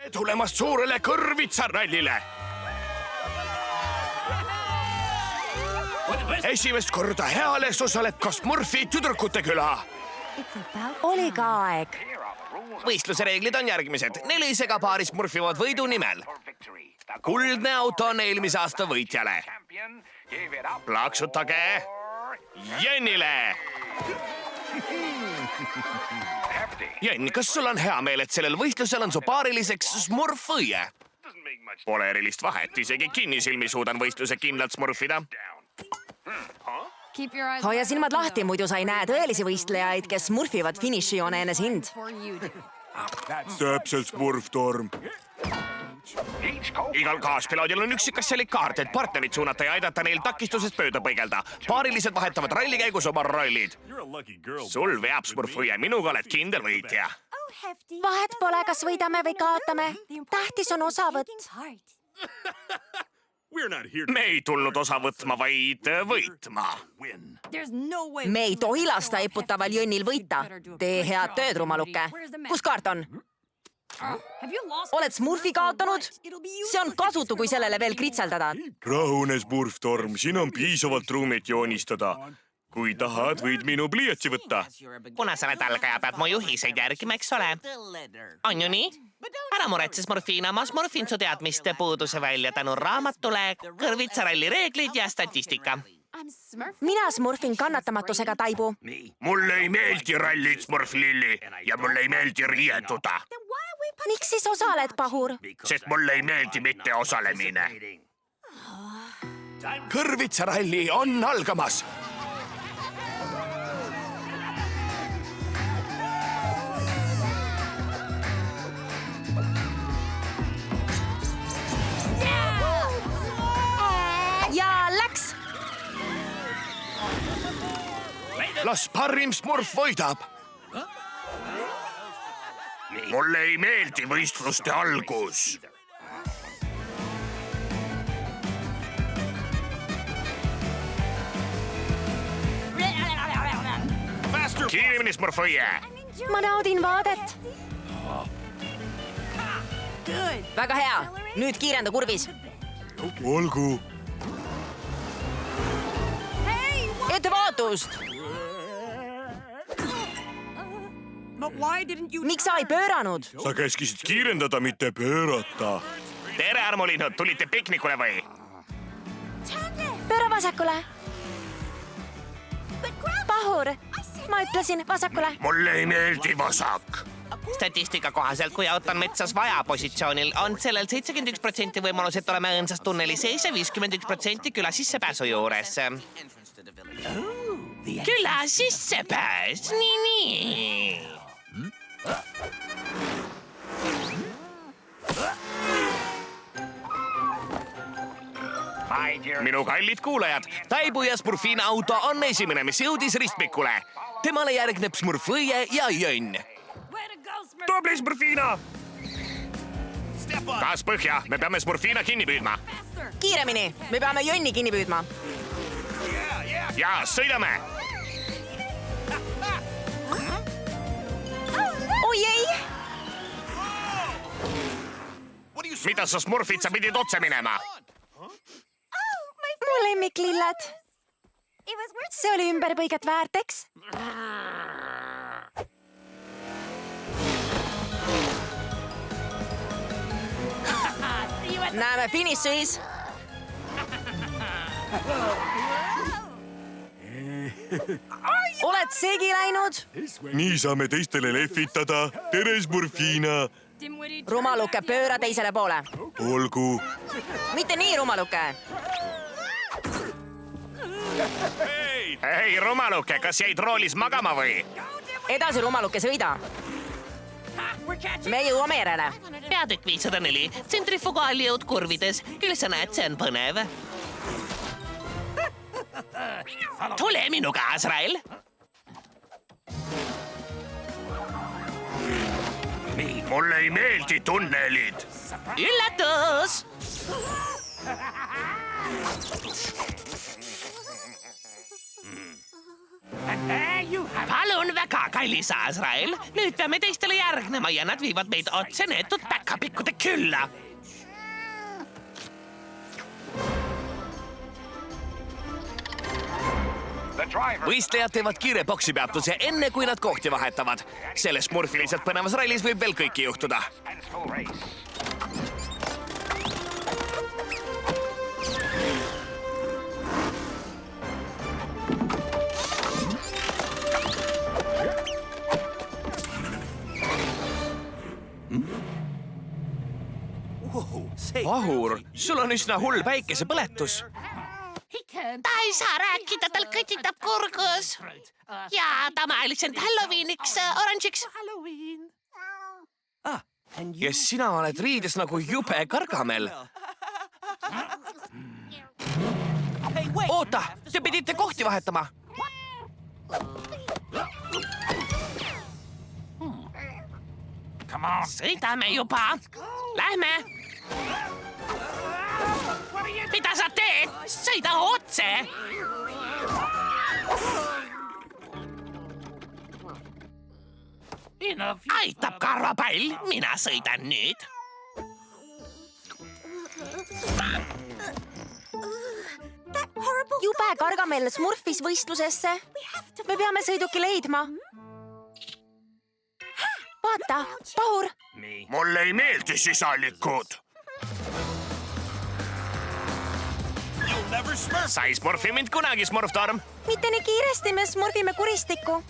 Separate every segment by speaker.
Speaker 1: tulemast suurele kõrvitsarallile. Esimest korda Heales osaleb ka Smurfi tüdrukute küla.
Speaker 2: Oli ka aeg.
Speaker 1: Võistluse reeglid on järgmised. 4 segapaari smurfivad võidu nimel. Kuldne auto on eelmise aasta võitjale. Plaksutage Jennile. Jenn, kas sul on hea meel, et sellel võistlusel on su paariliseks smurfõie? Pole erilist vahet, isegi kinnisilmi suudan võistluse kindlalt smurfida.
Speaker 2: Hoia silmad lahti, muidu sa ei näe tõelisi võistlejaid, kes smurfivad finišijoone enne sind.
Speaker 1: Täpselt smurftorm. Igal kaaspiloodil on üks asjalik kaart, et partnerid suunata ja aidata neil takistusest mööda põigelda. Paarilised vahetavad ralli käigus oma rollid. Sul veab smurfõie, minuga oled kindel võitja.
Speaker 2: Vahet pole, kas võidame või kaotame. Tähtis on osavõtt.
Speaker 1: Me ei tulnud osa võtma, vaid võitma.
Speaker 2: Me ei tohi lasta eputaval Jonnil võita. Tee head tööd, rumaluke. Kus kaart on? Oled smurfi kaotanud? See on kasutu, kui sellele veel kritseldada.
Speaker 1: Rahune smurftorm, siin on piisavalt ruumit joonistada. Kui tahad, võid minu pliiatsi võtta. Kuna sa oled algaja, pead mu juhiseid järgima, eks ole? On ju nii? Ära muretse, Smurfina, ma smurfin su teadmiste puuduse välja tänu raamatule, kõrvitsaralli reeglid ja statistika.
Speaker 2: Mina smurfin kannatamatusega taibu.
Speaker 1: Mulle ei meeldi rallid, Smurf-Lilli, ja mulle ei meeldi riietuda.
Speaker 2: Miks siis osaled, pahur?
Speaker 1: Sest mulle ei meeldi mitte osalemine. Kõrvitsaralli on algamas.
Speaker 2: Ja läks!
Speaker 1: Las parim smurf võidab. Mulle ei meeldi võistluste algus. Kiiremini, smurfõie!
Speaker 2: Ma naudin vaadet. Väga hea. Nüüd kiirenda kurvis.
Speaker 1: Olgu.
Speaker 2: Ettevaatust! Miks sa ei pööranud?
Speaker 1: Sa käskisid kiirendada, mitte pöörata. Tere, armulinud, tulite piknikule või?
Speaker 2: Pööra vasakule. Pahur, ma ütlesin vasakule.
Speaker 1: Mulle ei meeldi vasak.
Speaker 3: Statistika kohaselt, kui auto on metsas vaja positsioonil, on sellel 71% võimalus, et oleme õõnsas tunneli sees ja 51% küla sissepääsu juures. Küla sissepääs, nii.
Speaker 1: Minu kallid kuulajad, Taibu ja Smurfina auto on esimene, mis jõudis ristmikule. Temale järgneb Smurfõie ja Jönn. Tubli, Smurfina! Taas põhja, me peame Smurfina kinni püüdma.
Speaker 2: Kiiremini, me peame Jönni kinni püüdma.
Speaker 1: Ja sõidame!
Speaker 2: Oi ei!
Speaker 1: Mida sa smurfid, sa pidid otse minema?
Speaker 2: Mu lemmiklilled. See oli ümberpõiget väärt, eks? Näeme finišis. Oled segi läinud?
Speaker 1: Nii saame teistele lehvitada. Tere, Smurfina!
Speaker 2: Rumaluke, pööra teisele poole.
Speaker 1: Olgu.
Speaker 2: Mitte nii, rumaluke.
Speaker 1: Hei, rumaluke, kas jäid roolis magama või?
Speaker 2: Edasi, rumaluke, sõida. Me jõuame järele.
Speaker 3: Peatükk 504, tsentrifugaali jõud kurvides. Küll sa näed, see on põnev. Tule minu kaasrael.
Speaker 1: Mulle ei meeldi tunnelid.
Speaker 3: Üllatus! palun väga, kallis Azrael. Nüüd peame teistele järgnema ja nad viivad meid otse neetud päkapikkude külla.
Speaker 1: võistlejad teevad kiire poksipeatuse enne, kui nad kohti vahetavad. Selles murfiliselt põnevas rallis võib veel kõike juhtuda. Pahur, sul on üsna hull päikesepõletus.
Speaker 3: Ta ei saa rääkida, tal kõtitab kurgus. Ja ta maalis end Halloweeniks oranžiks.
Speaker 1: Ja sina oled riides nagu jube Gargamel. Oota, te pidite kohti vahetama.
Speaker 3: Sõidame juba. Lähme. Mida sa teed? Sõida otse. Aitab karvapall, mina sõidan nüüd.
Speaker 2: jube Gargamel smurfis võistlusesse. Me peame sõiduki leidma. Vaata, Pahur.
Speaker 1: Mulle ei meeldi sisalikud. Sa ei smurfi mind kunagi, Smurftorm.
Speaker 2: Mitte nii kiiresti, me smurfime kuristikku.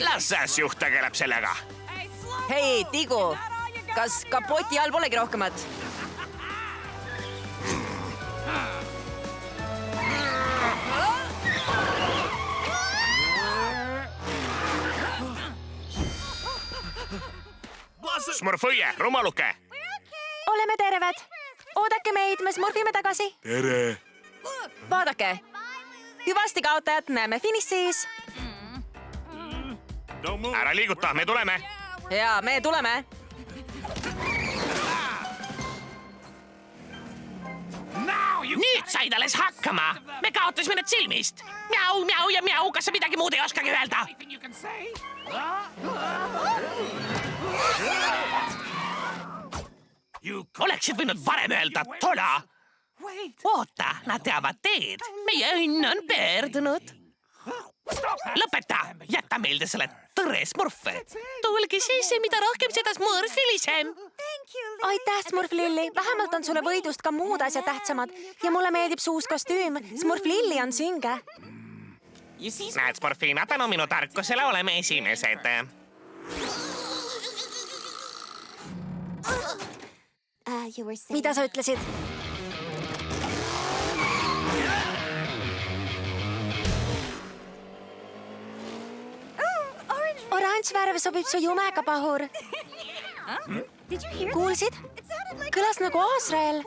Speaker 1: Las sääsjuht tegeleb sellega.
Speaker 2: Hei, Tigu, kas kapoti all polegi rohkemat?
Speaker 1: Smurfõie, rumaluke.
Speaker 2: Oleme terved. Oodake meid, me smurfime tagasi.
Speaker 1: Tere.
Speaker 2: Vaadake. Hüvasti kaotajad, näeme finišis.
Speaker 1: Ära liiguta, me tuleme.
Speaker 2: Ja, me tuleme.
Speaker 3: Nüüd said alles hakkama. Me kaotasime need silmist. Mjau, mjau ja mjau, kas sa midagi muud ei oskagi öelda? Oleksid võinud varem öelda, tola. Oota, nad teavad teed. Meie õnn on pöördunud. Lõpeta, jäta meelde selle tõre smurfe. Tulge sisse, mida rohkem, seda smurfilisem.
Speaker 2: Aitäh, Smurf Lilli. Vähemalt on sulle võidust ka muud asjad tähtsamad. Ja mulle meeldib suus kostüüm. Smurf Lilli on sünge.
Speaker 3: Näed, Smurfina, tänu minu tarkusele oleme esimesed.
Speaker 2: Mida sa ütlesid? Oranž värv sobib su jumega, Pahur. Kuulsid? Kõlas nagu Azrael.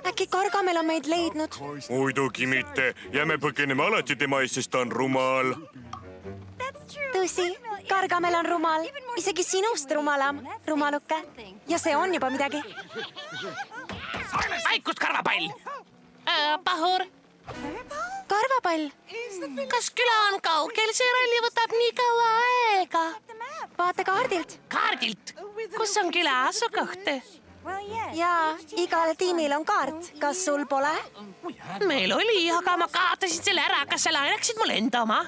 Speaker 2: Äkki Gargamel on meid leidnud?
Speaker 1: Muidugi mitte. Jääme põgeneme alati tema eest, sest ta on rumal.
Speaker 2: Tõsi, Gargamel on rumal. Isegi sinust rumalam, rumaluke. Ja see on juba midagi.
Speaker 3: Vaikust, karvapall! Pahur,
Speaker 2: Karvapall.
Speaker 3: kas küla on kaugel? See ralli võtab nii kaua aega.
Speaker 2: Vaata kaardilt.
Speaker 3: Kaardilt? Kus on küla asukoht?
Speaker 2: Jaa, igal tiimil on kaart. Kas sul pole?
Speaker 3: Meil oli, aga ma kaotasin selle ära. Kas sa laenaksid mulle enda oma?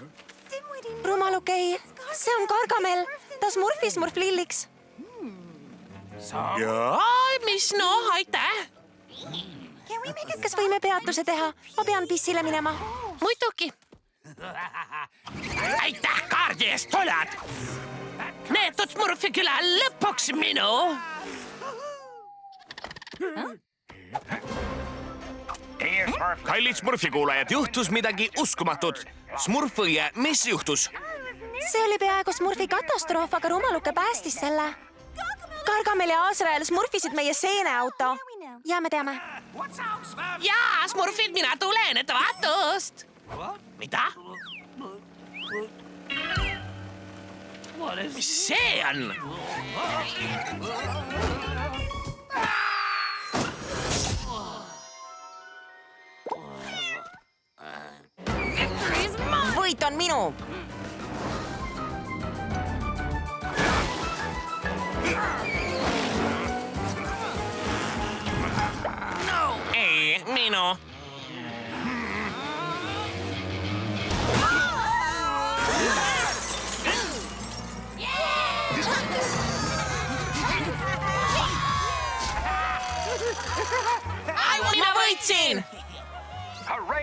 Speaker 2: Rumaluke ei. See on Gargamel. Ta smurfis Smurf Lilliks.
Speaker 3: Mis no, aitäh!
Speaker 2: Kas võime peatuse teha? Ma pean pissile minema.
Speaker 3: Muidugi. Aitäh kaardi eest, tolad! Neetud Smurfi küla lõpuks minu!
Speaker 1: Kallid Smurfi kuulajad, juhtus midagi uskumatut. Smurfõie, mis juhtus?
Speaker 2: See oli peaaegu Smurfi katastroof, aga rumaluke päästis selle. Gargamel ja Azrael smurfisid meie seeneauto. Ja me teame.
Speaker 3: Jaa, Smurfid, mina tulen, et vaatust! Mida? Mis see on?
Speaker 2: Võit on minu.
Speaker 1: tänu.
Speaker 2: Mina võitsin!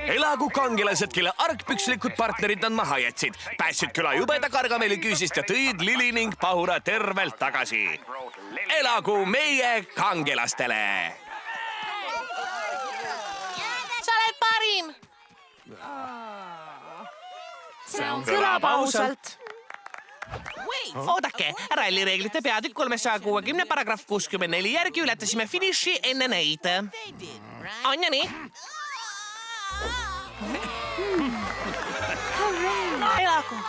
Speaker 1: Elagu kangelased, kelle argpükslikud partnerid nad maha jätsid, päästsid küla jubeda kargameeli küüsist ja tõid Lili ning Pahura tervelt tagasi. Elagu meie kangelastele!
Speaker 3: Sa oled parim!
Speaker 2: Kõlab ausalt.
Speaker 3: Oodake, rallireeglite peatükk 360 paragrahv 64 järgi ületasime finiši enne neid. On ja nii? Elagu!